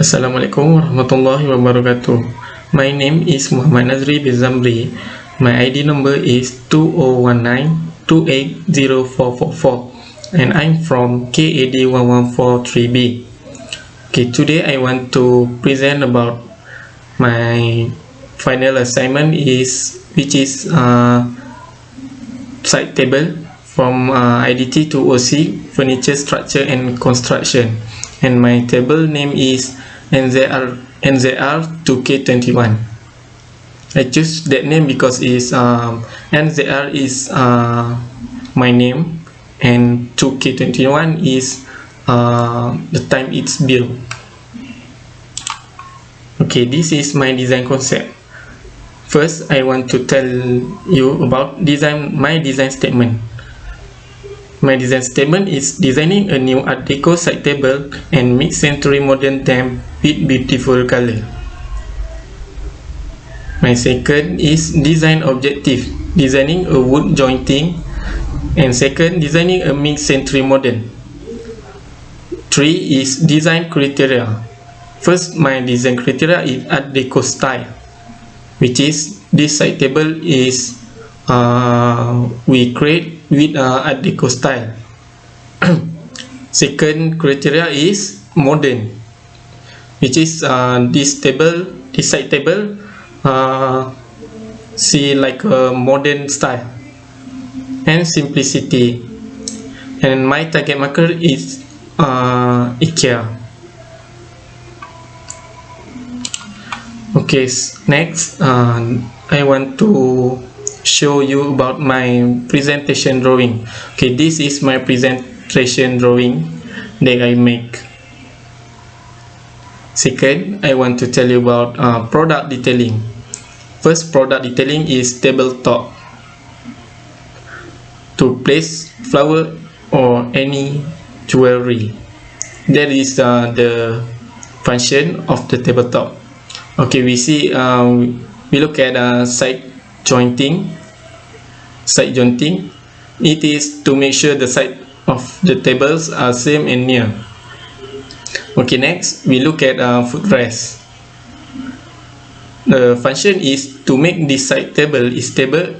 Assalamualaikum warahmatullahi wabarakatuh. My name is Muhammad Nazri bin Zamri. My ID number is 2019280444 and I'm from KAD 1143B. Okay, today I want to present about my final assignment which is site table from IDT to OC Furniture Structure and Construction, and my table name is NZR 2K21. I choose that name because NZR is my name and 2K21 is the time it's built. Okay, this is my design concept. First, I want to tell you about my design statement. My design statement is designing a new Art Deco side table and mid-century modern theme with beautiful color. My second is design objective, designing a wood jointing, and second, designing a mid-century modern. 3 is design criteria. First, my design criteria is Art Deco style, which is this side table is we create with Art Deco style. Second criteria is modern, which is this side table see like a modern style, and simplicity. And my target marker is IKEA. Okay, next I want to show you about my presentation drawing. Okay, this is my presentation drawing that I make. Second, I want to tell you about product detailing. First, product detailing is tabletop. To place flower or any jewelry. That is the function of the tabletop. Okay, we look at side jointing. It is to make sure the side of the tables are same and near. Okay, next we look at footrest. The function is to make this side table is stable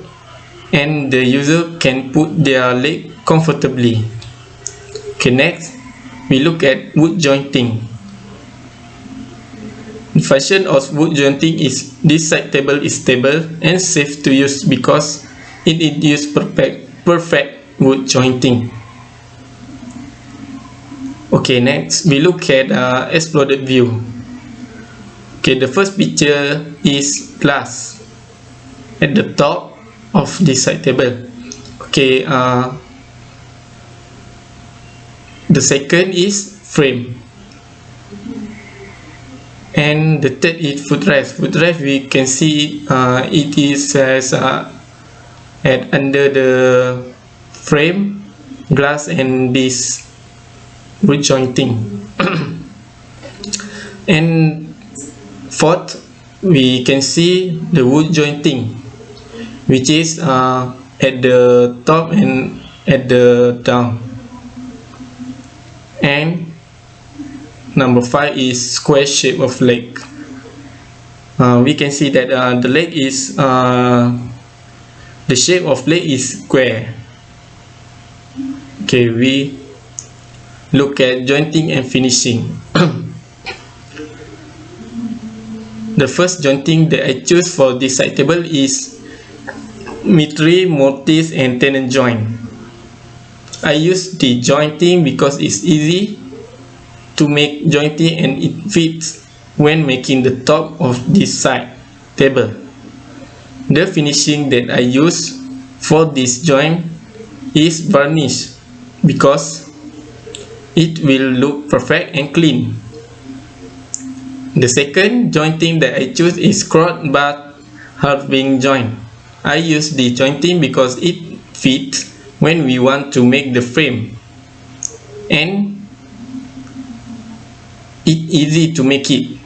and the user can put their leg comfortably. Okay, next we look at wood jointing. The function of wood jointing is this side table is stable and safe to use because it induces perfect wood jointing. Okay, next we look at exploded view. Okay, the first picture is glass at the top of this side table. Okay, the second is frame. And the third is footrest. Footrest we can see it is as under the frame, glass, and this wood jointing. And fourth, we can see the wood jointing, which is at the top and at the down. And number 5 is square shape of leg. We can see that the leg is the shape of leg is square. Okay, we look at jointing and finishing. The first jointing that I choose for this side table is mitre, mortise, and tenon joint. I use the jointing because it's easy to make jointing and it fits when making the top of this side table. The finishing that I use for this joint is varnish because it will look perfect and clean. The second jointing that I choose is crotch butt halving joint. I use the jointing because it fits when we want to make the frame and it's easy to make it.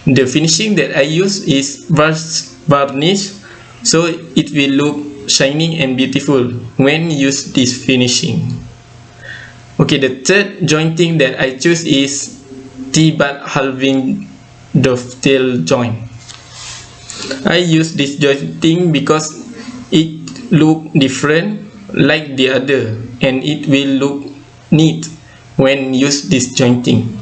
The finishing that I use is varnish, so it will look shiny and beautiful when use this finishing. Okay, the third jointing that I choose is T-bar halving dovetail joint. I use this jointing because it look different like the other, and it will look neat when use this jointing.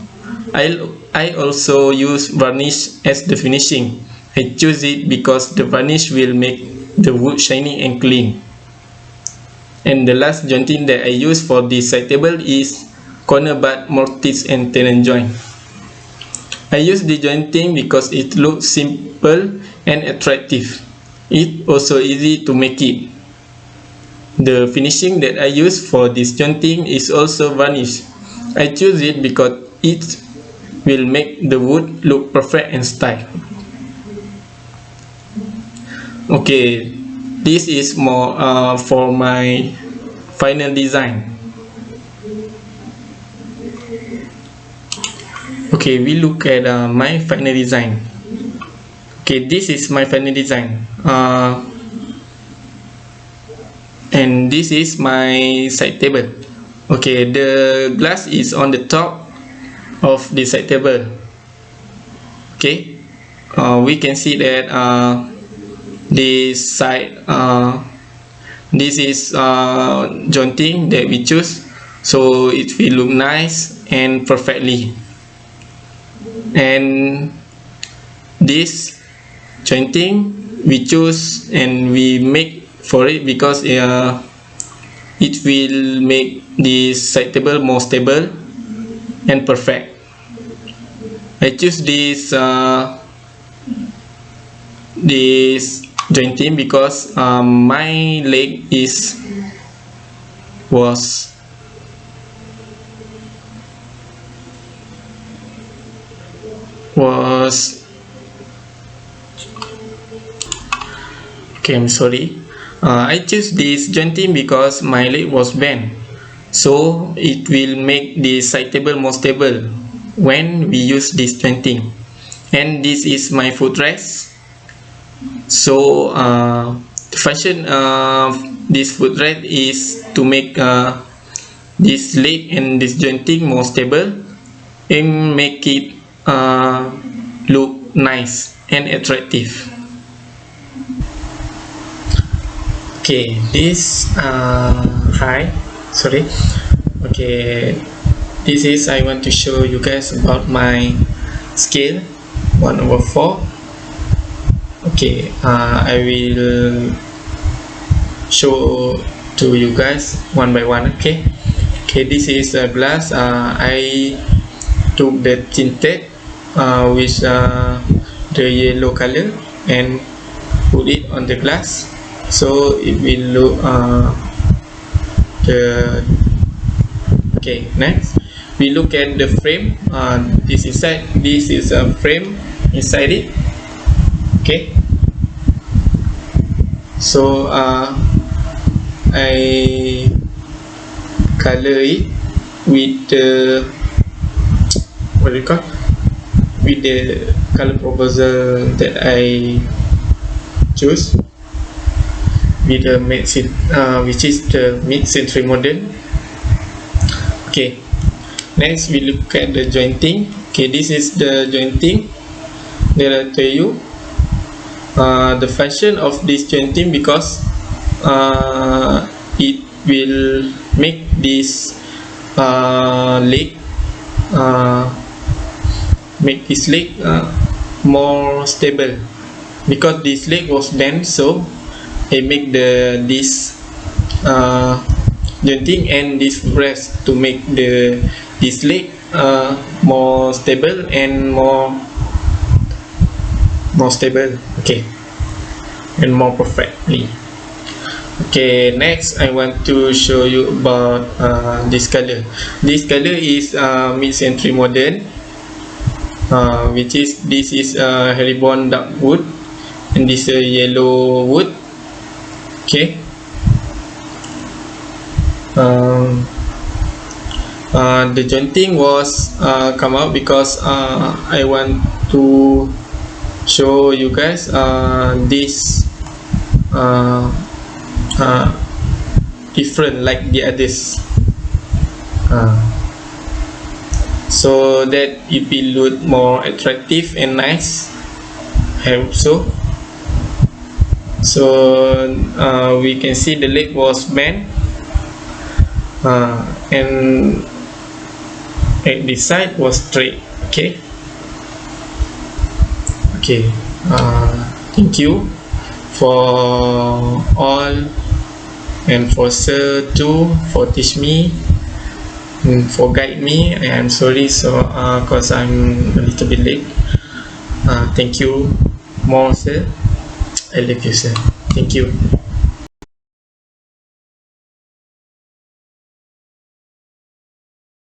I also use varnish as the finishing. I choose it because the varnish will make the wood shiny and clean. And the last jointing that I use for this side table is corner butt, mortise and tenon joint. I use the jointing because it looks simple and attractive. It's also easy to make it. The finishing that I use for this jointing is also varnish. I choose it because it will make the wood look perfect and style. Okay, this is more for my final design. Okay, we look at my final design. Okay, this is my final design, and this is my side table. Okay, the glass is on the top of the side table. Okay, we can see that this side, this is jointing that we choose, so it will look nice and perfectly. And this jointing we choose and we make for it because it will make this side table more stable and perfect. I choose this jointing because my leg was okay, I'm sorry. I choose this jointing because my leg was bent, so it will make the side table more stable when we use this jointing. And this is my footrest. So the function of this footrest is to make this leg and this jointing more stable and make it look nice and attractive. Okay, this okay, this is I want to show you guys about my scale 1/4. Okay, I will show to you guys one by one. Okay, this is a glass. I took the tinted with the yellow color and put it on the glass, so it will look okay. Next we look at the frame. This is a frame inside it. Okay, so I color it with the with the color proposal that I choose with the which is the mid-century modern. Okay, next we look at the jointing. Okay, this is the jointing that I tell you. The function of this jointing because it will make this leg more stable, because this leg was bent, so I make this jointing and this rest to make this leg more stable and more stable. Okay, and more perfectly. Okay, next I want to show you about this color. This color is mid-century modern, which is this is herringbone dark wood and this yellow wood. Okay, the jointing was come out because I want to show you guys this different like the others. so that it will look more attractive and nice. I hope so. So we can see the leg was bent, and at the side was straight. Okay. Thank you for all, and for Sir too, for teach me and for guide me. I am sorry, so cause I'm a little bit late. Thank you more, Sir. I love you, Sir. Thank you.